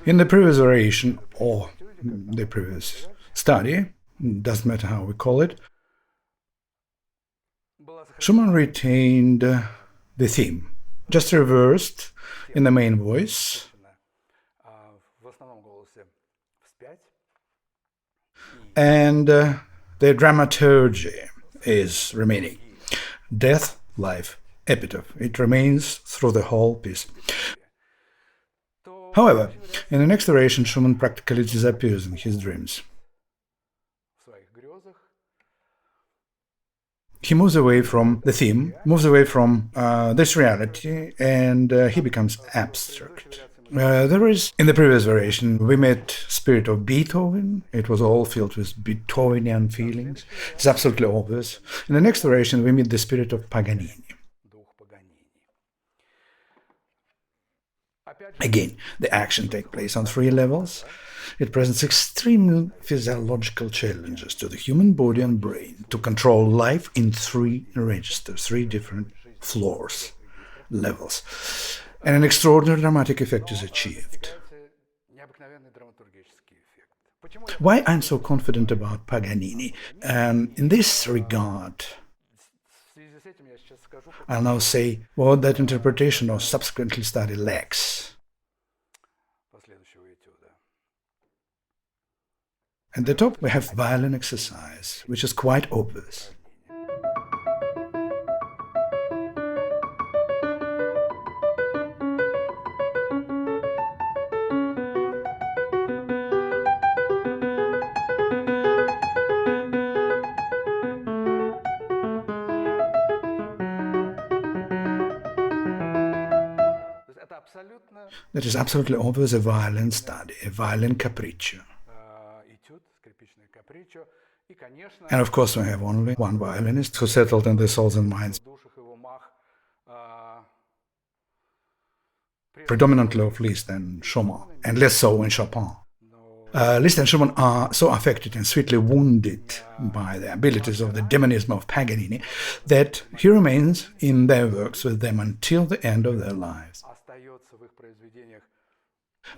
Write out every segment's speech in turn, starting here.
In the previous variation, or the previous study, doesn't matter how we call it, Schumann retained the theme, just reversed in the main voice, and the dramaturgy is remaining. Death, life, epitaph. It remains through the whole piece. However, in the next variation, Schumann practically disappears in his dreams. He moves away from the theme, moves away from this reality, and he becomes abstract. There is, in the previous variation, we met spirit of Beethoven. It was all filled with Beethovenian feelings. It's absolutely obvious. In the next variation, we meet the spirit of Paganini. Again, the action takes place on three levels. It presents extreme physiological challenges to the human body and brain to control life in three registers, three different floors, levels. And an extraordinary dramatic effect is achieved. Why I'm so confident about Paganini? In this regard, I'll now say what that interpretation or subsequently study lacks. At the top we have violin exercise, which is quite obvious. That is absolutely obvious a violin study, a violin capriccio. And of course we have only one violinist who settled in the souls and minds, predominantly of Liszt and Schumann, and less so in Chopin. Liszt and Schumann are so affected and sweetly wounded by the abilities of the demonism of Paganini that he remains in their works with them until the end of their lives.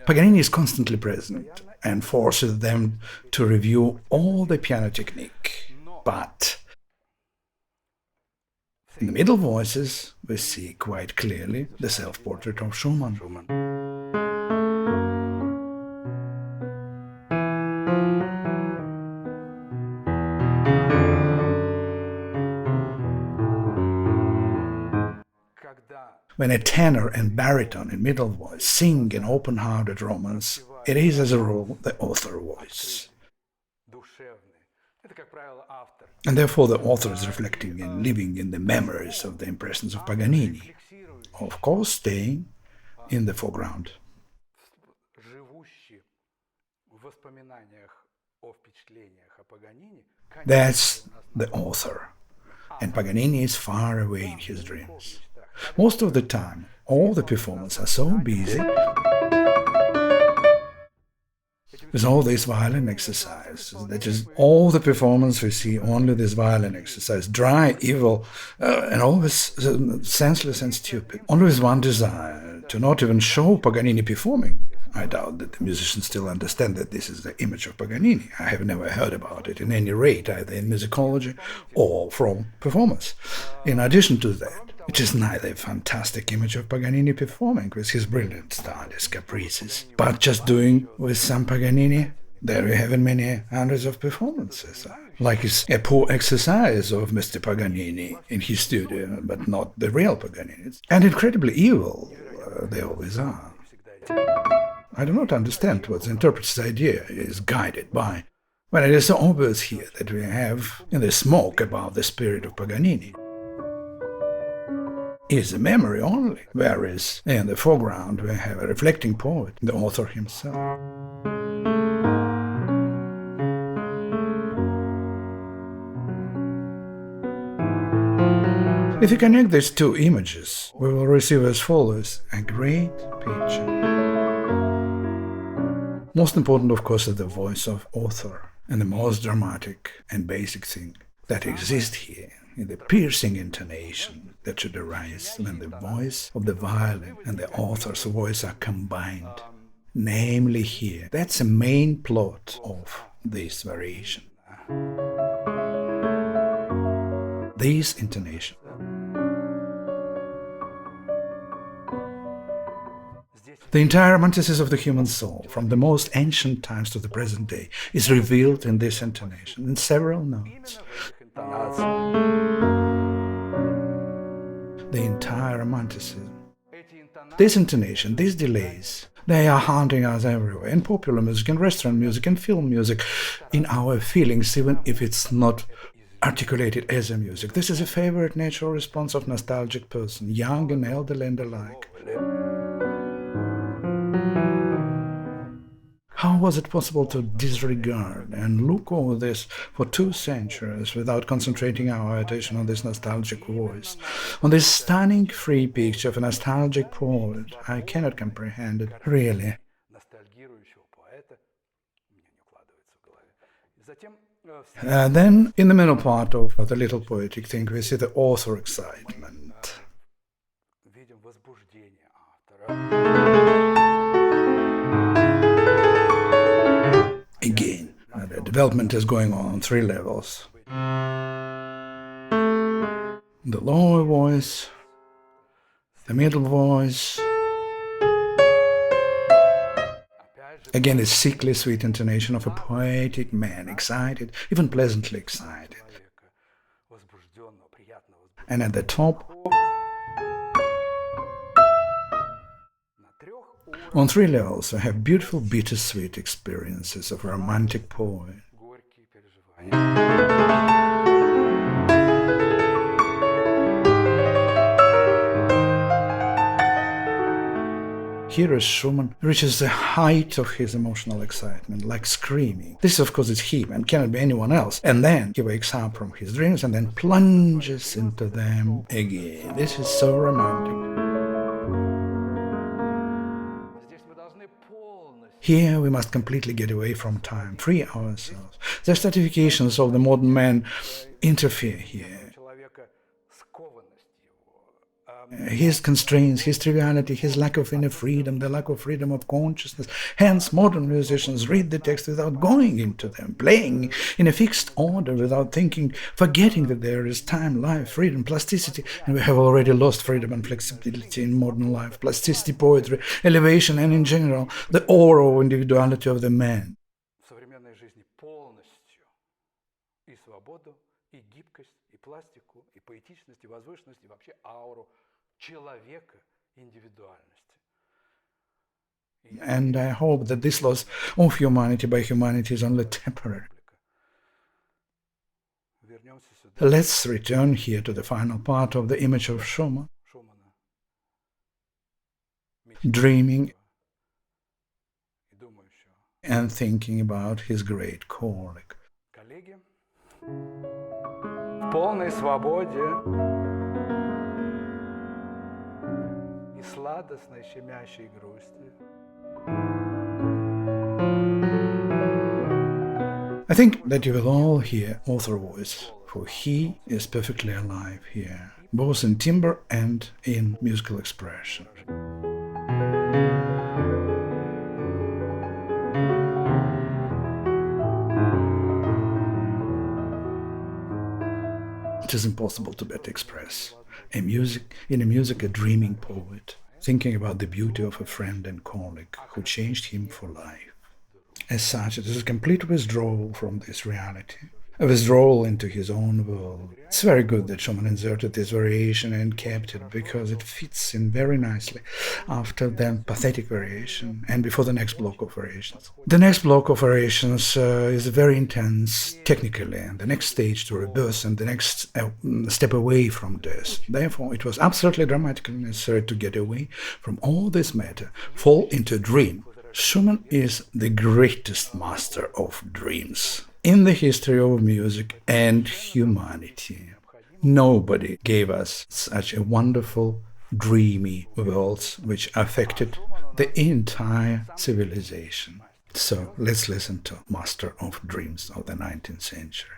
Paganini is constantly present and forces them to review all the piano technique. But in the middle voices, we see quite clearly the self-portrait of Schumann. When a tenor and baritone in middle voice sing an open-hearted romance, it is as a rule the author voice. And therefore the author is reflecting and living in the memories of the impressions of Paganini, of course staying in the foreground. That's the author, and Paganini is far away in his dreams. Most of the time, all the performers are so busy with all this violin exercise. That is, all the performance we see only this violin exercise, dry, evil, and always senseless and stupid. Only with one desire, to not even show Paganini performing. I doubt that the musicians still understand that this is the image of Paganini. I have never heard about it in any rate, either in musicology or from performance. In addition to that, it is neither a fantastic image of Paganini performing with his brilliant studies, caprices, but just doing with some Paganini. There we have in many hundreds of performances, like it's a poor exercise of Mr. Paganini in his studio, but not the real Paganini. And incredibly evil they always are. I do not understand what the interpreter's idea is guided by, when it is so obvious here that we have in the smoke about the spirit of Paganini is a memory only, whereas in the foreground we have a reflecting poet, the author himself. If you connect these two images, we will receive as follows a great picture. Most important, of course, is the voice of author, and the most dramatic and basic thing that exists here in the piercing intonation that should arise when the voice of the violin and the author's voice are combined namely here. That's the main plot of this variation. This intonation. The entire romanticism of the human soul, from the most ancient times to the present day, is revealed in this intonation, in several notes. The entire romanticism. This intonation, these delays, they are haunting us everywhere, in popular music, in restaurant music, in film music, in our feelings, even if it's not articulated as a music. This is a favorite natural response of nostalgic person, young and elderly and alike. How was it possible to disregard and look over this for 2 centuries without concentrating our attention on this nostalgic voice, on this stunning free picture of a nostalgic poet? I cannot comprehend it, really. Then, in the middle part of the little poetic thing, we see the author excitement. Again, the development is going on 3 levels. The lower voice, the middle voice, again a sickly sweet intonation of a poetic man, excited, even pleasantly excited. And at the top, on 3 levels, I have beautiful bittersweet experiences of a romantic poet. Here, Schumann reaches the height of his emotional excitement, like screaming. This, of course, is him and cannot be anyone else. And then he wakes up from his dreams and then plunges into them again. This is so romantic. Here we must completely get away from time, free ourselves. The stratifications of the modern man interfere here. His constraints, his triviality, his lack of inner freedom, the lack of freedom of consciousness. Hence, modern musicians read the text without going into them, playing in a fixed order without thinking, forgetting that there is time, life, freedom, plasticity, and we have already lost freedom and flexibility in modern life, plasticity, poetry, elevation, and in general, the aura of individuality of the man. And I hope that this loss of humanity by humanity is only temporary. Let's return here to the final part of the image of Schumann, dreaming and thinking about his great colleague. В полной свободе и сладостной щемящей грусти. I think that you will all hear author voice, for he is perfectly alive here, both in timbre and in musical expression. It is impossible to better express in music a dreaming poet, thinking about the beauty of a friend and colleague who changed him for life. As such, it is a complete withdrawal from this reality, a withdrawal into his own world. It's very good that Schumann inserted this variation and kept it, because it fits in very nicely after the pathetic variation and before the next block of variations. The next block of variations is very intense technically, and the next stage to rebirth and the next step away from death. Therefore, it was absolutely dramatically necessary to get away from all this matter, fall into a dream. Schumann is the greatest master of dreams in the history of music and humanity. Nobody gave us such a wonderful, dreamy world which affected the entire civilization. So let's listen to Master of Dreams of the 19th century.